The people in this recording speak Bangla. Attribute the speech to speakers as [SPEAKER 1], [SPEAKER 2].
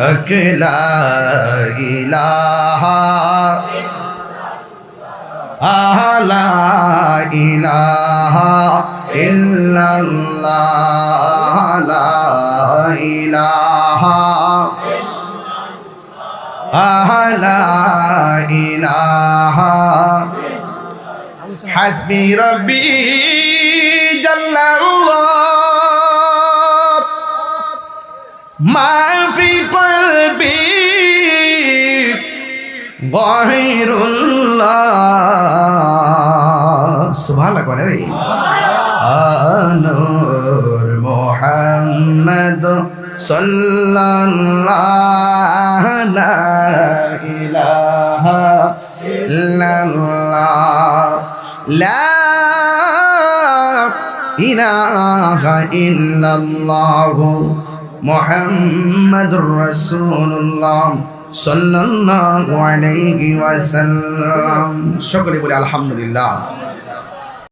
[SPEAKER 1] হক লা ইলাহা লা ইলাহা ইল্লাল্লাহ লা ইলাহা লা ইলাহা হাসবি রব্বি জাল্লাল্লাহ মা ফি কলবি গায়রুল্লাহ সুবহানাল্লাহ কোন রে নূর মুহাম্মদ সাল্লাল্লাহু লা ইলাহা ইল্লাল্লাহ লা ইলাহা ইল্লাল্লাহ মুহাম্মাদুর রাসূলুল্লাহ সাল্লাল্লাহু আলাইহি ওয়াসাল্লাম। সকলে বলি আলহামদুলিল্লাহ।